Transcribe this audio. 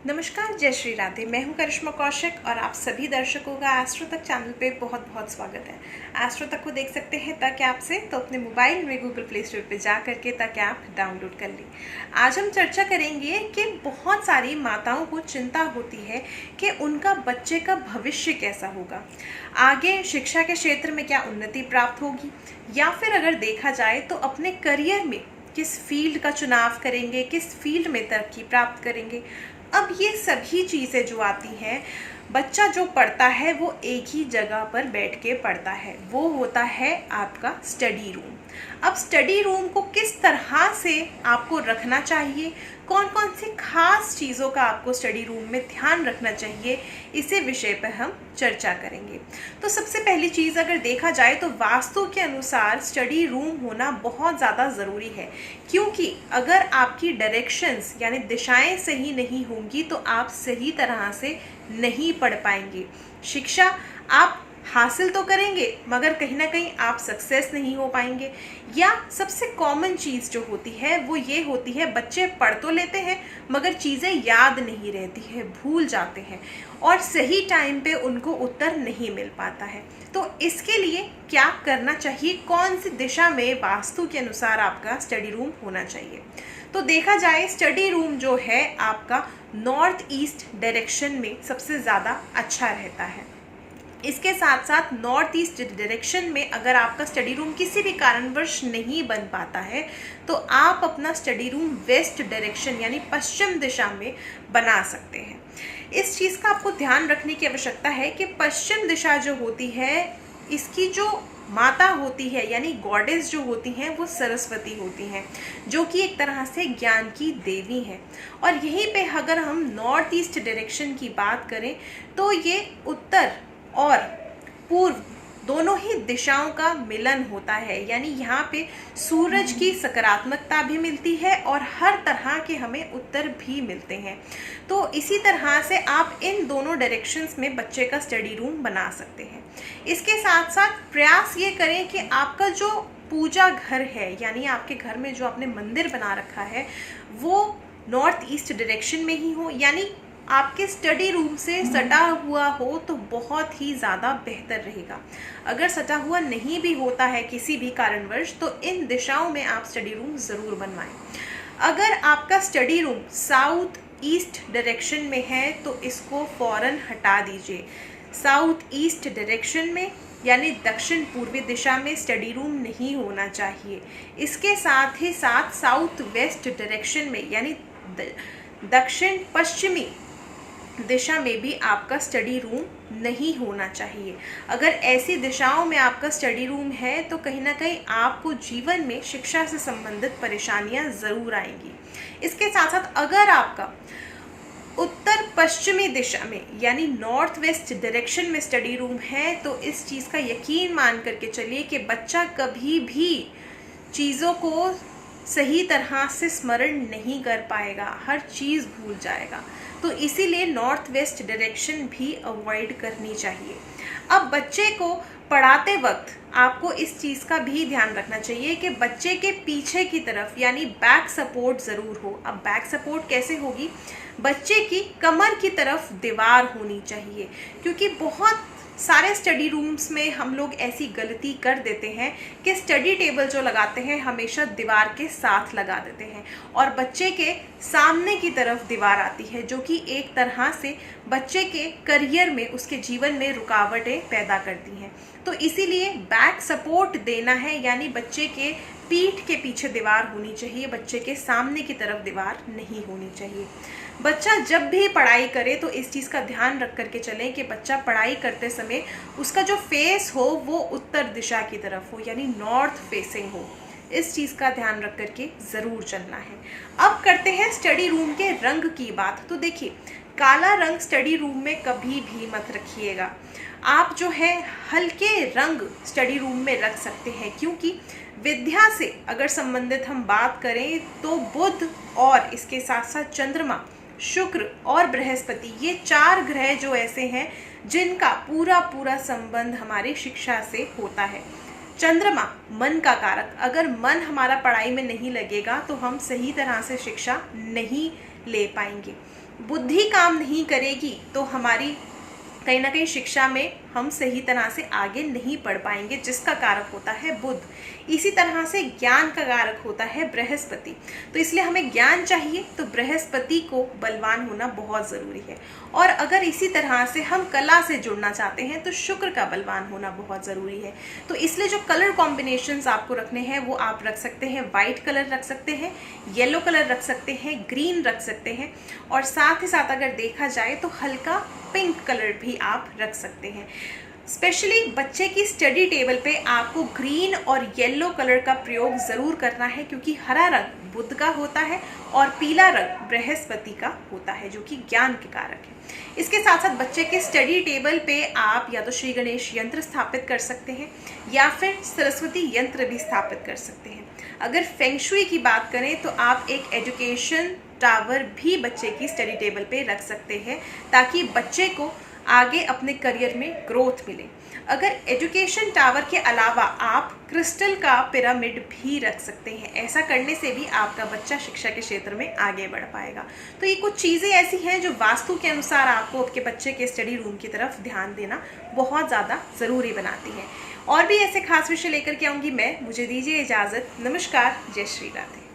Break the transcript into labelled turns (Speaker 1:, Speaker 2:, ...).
Speaker 1: नमस्कार, जय श्री राधे। मैं हूं करिश्मा कौशिक और आप सभी दर्शकों का एस्ट्रो तक चैनल पे बहुत बहुत स्वागत है। एस्ट्रो तक को देख सकते हैं तक ऐप से, तो अपने मोबाइल में गूगल प्ले स्टोर पे जा करके तक ऐप डाउनलोड कर ली। आज हम चर्चा करेंगे कि बहुत सारी माताओं को चिंता होती है कि उनका बच्चे का भविष्य कैसा होगा, आगे शिक्षा के क्षेत्र में क्या उन्नति प्राप्त होगी, या फिर अगर देखा जाए तो अपने करियर में किस फील्ड का चुनाव करेंगे, किस फील्ड में तरक्की प्राप्त करेंगे। अब ये सभी चीज़ें जो आती हैं, बच्चा जो पढ़ता है वो एक ही जगह पर बैठ के पढ़ता है, वो होता है आपका स्टडी रूम। अब स्टडी रूम को किस तरह से आपको रखना चाहिए, कौन कौन सी खास चीज़ों का आपको स्टडी रूम में ध्यान रखना चाहिए, इसी विषय पर हम चर्चा करेंगे। तो सबसे पहली चीज़ अगर देखा जाए तो वास्तु के अनुसार स्टडी रूम होना बहुत ज़्यादा ज़रूरी है, क्योंकि अगर आपकी डायरेक्शंस यानी दिशाएं सही नहीं होंगी तो आप सही तरह से नहीं पढ़ पाएंगे। शिक्षा आप हासिल तो करेंगे मगर कहीं ना कहीं आप सक्सेस नहीं हो पाएंगे। या सबसे कॉमन चीज़ जो होती है वो ये होती है, बच्चे पढ़ तो लेते हैं मगर चीज़ें याद नहीं रहती है, भूल जाते हैं और सही टाइम पे उनको उत्तर नहीं मिल पाता है। तो इसके लिए क्या करना चाहिए, कौन सी दिशा में वास्तु के अनुसार आपका स्टडी रूम होना चाहिए। तो देखा जाए स्टडी रूम जो है आपका नॉर्थ ईस्ट डायरेक्शन में सबसे ज़्यादा अच्छा रहता है। इसके साथ साथ नॉर्थ ईस्ट डायरेक्शन में अगर आपका स्टडी रूम किसी भी कारणवश नहीं बन पाता है तो आप अपना स्टडी रूम वेस्ट डायरेक्शन यानी पश्चिम दिशा में बना सकते हैं। इस चीज़ का आपको ध्यान रखने की आवश्यकता है कि पश्चिम दिशा जो होती है, इसकी जो माता होती है यानी गॉडेस जो होती हैं वो सरस्वती होती हैं, जो कि एक तरह से ज्ञान की देवी है। और यहीं पे अगर हम नॉर्थ ईस्ट डायरेक्शन की बात करें तो ये उत्तर और पूर्व दोनों ही दिशाओं का मिलन होता है, यानी यहाँ पे सूरज की सकारात्मकता भी मिलती है और हर तरह के हमें उत्तर भी मिलते हैं। तो इसी तरह से आप इन दोनों डायरेक्शंस में बच्चे का स्टडी रूम बना सकते हैं। इसके साथ साथ प्रयास ये करें कि आपका जो पूजा घर है यानी आपके घर में जो आपने मंदिर बना रखा है वो नॉर्थ ईस्ट डायरेक्शन में ही हो, यानी आपके स्टडी रूम से सटा हुआ हो तो बहुत ही ज़्यादा बेहतर रहेगा। अगर सटा हुआ नहीं भी होता है किसी भी कारणवश तो इन दिशाओं में आप स्टडी रूम ज़रूर बनवाएं। अगर आपका study room south east direction में है तो इसको फ़ौरन हटा दीजिए। साउथ ईस्ट डायरेक्शन में यानी दक्षिण पूर्वी दिशा में स्टडी रूम नहीं होना चाहिए। इसके साथ ही साथ साउथ वेस्ट डायरेक्शन में यानी दक्षिण पश्चिमी दिशा में भी आपका स्टडी रूम नहीं होना चाहिए। अगर ऐसी दिशाओं में आपका स्टडी रूम है तो कहीं ना कहीं आपको जीवन में शिक्षा से संबंधित परेशानियां ज़रूर आएंगी। इसके साथ साथ अगर आपका उत्तर पश्चिमी दिशा में यानी नॉर्थ वेस्ट डायरेक्शन में स्टडी रूम है तो इस चीज़ का यकीन मान करके चलिए कि बच्चा कभी भी चीज़ों को सही तरह से स्मरण नहीं कर पाएगा, हर चीज़ भूल जाएगा। तो इसीलिए नॉर्थ वेस्ट डायरेक्शन भी अवॉइड करनी चाहिए। अब बच्चे को पढ़ाते वक्त आपको इस चीज़ का भी ध्यान रखना चाहिए कि बच्चे के पीछे की तरफ यानी बैक सपोर्ट ज़रूर हो। अब बैक सपोर्ट कैसे होगी, बच्चे की कमर की तरफ दीवार होनी चाहिए, क्योंकि बहुत सारे स्टडी रूम्स में हम लोग ऐसी गलती कर देते हैं कि स्टडी टेबल जो लगाते हैं हमेशा दीवार के साथ लगा देते हैं और बच्चे के सामने की तरफ दीवार आती है, जो कि एक तरह से बच्चे के करियर में, उसके जीवन में रुकावटें पैदा करती हैं। तो इसीलिए बैक सपोर्ट देना है, यानी बच्चे के पीठ के पीछे दीवार होनी चाहिए, बच्चे के सामने की तरफ दीवार नहीं होनी चाहिए। बच्चा जब भी पढ़ाई करे तो इस चीज़ का ध्यान रख करके चलें कि बच्चा पढ़ाई करते समय उसका जो फेस हो वो उत्तर दिशा की तरफ हो, यानी नॉर्थ फेसिंग हो। इस चीज़ का ध्यान रख करके ज़रूर चलना है। अब करते हैं स्टडी रूम के रंग की बात। तो देखिए, काला रंग स्टडी रूम में कभी भी मत रखिएगा। आप जो है हल्के रंग स्टडी रूम में रख सकते हैं, क्योंकि विद्या से अगर संबंधित हम बात करें तो बुध और इसके साथ साथ चंद्रमा, शुक्र और बृहस्पति, ये 4 ग्रह जो ऐसे हैं जिनका पूरा पूरा संबंध हमारी शिक्षा से होता है। चंद्रमा मन का कारक, अगर मन हमारा पढ़ाई में नहीं लगेगा तो हम सही तरह से शिक्षा नहीं ले पाएंगे। बुद्धि काम नहीं करेगी तो हमारी कहीं ना कहीं शिक्षा में हम सही तरह से आगे नहीं पढ़ पाएंगे, जिसका कारक होता है बुध। इसी तरह से ज्ञान का कारक होता है बृहस्पति। तो इसलिए हमें ज्ञान चाहिए तो बृहस्पति को बलवान होना बहुत ज़रूरी है। और अगर इसी तरह से हम कला से जुड़ना चाहते हैं तो शुक्र का बलवान होना बहुत ज़रूरी है। तो इसलिए जो कलर कॉम्बिनेशंस आपको रखने हैं वो आप रख सकते हैं, वाइट कलर रख सकते हैं, येलो कलर रख सकते हैं, ग्रीन रख सकते हैं, और साथ ही साथ अगर देखा जाए तो हल्का पिंक कलर भी आप रख सकते हैं। स्पेशली बच्चे की स्टडी टेबल पे आपको ग्रीन और येलो कलर का प्रयोग ज़रूर करना है, क्योंकि हरा रंग बुध का होता है और पीला रंग बृहस्पति का होता है, जो कि ज्ञान के कारक है। इसके साथ साथ बच्चे के स्टडी टेबल पे आप या तो श्री गणेश यंत्र स्थापित कर सकते हैं या फिर सरस्वती यंत्र भी स्थापित कर सकते हैं। अगर फेंग शुई की बात करें तो आप एक एजुकेशन टावर भी बच्चे की स्टडी टेबल पे रख सकते हैं, ताकि बच्चे को आगे अपने करियर में ग्रोथ मिले। अगर एजुकेशन टावर के अलावा आप क्रिस्टल का पिरामिड भी रख सकते हैं। ऐसा करने से भी आपका बच्चा शिक्षा के क्षेत्र में आगे बढ़ पाएगा। तो ये कुछ चीज़ें ऐसी हैं जो वास्तु के अनुसार आपको आपके बच्चे के स्टडी रूम की तरफ ध्यान देना बहुत ज़्यादा ज़रूरी बनाती हैं। और भी ऐसे खास विषय लेकर के आऊँगी मैं। मुझे दीजिए इजाज़त। नमस्कार, जय श्री राधे।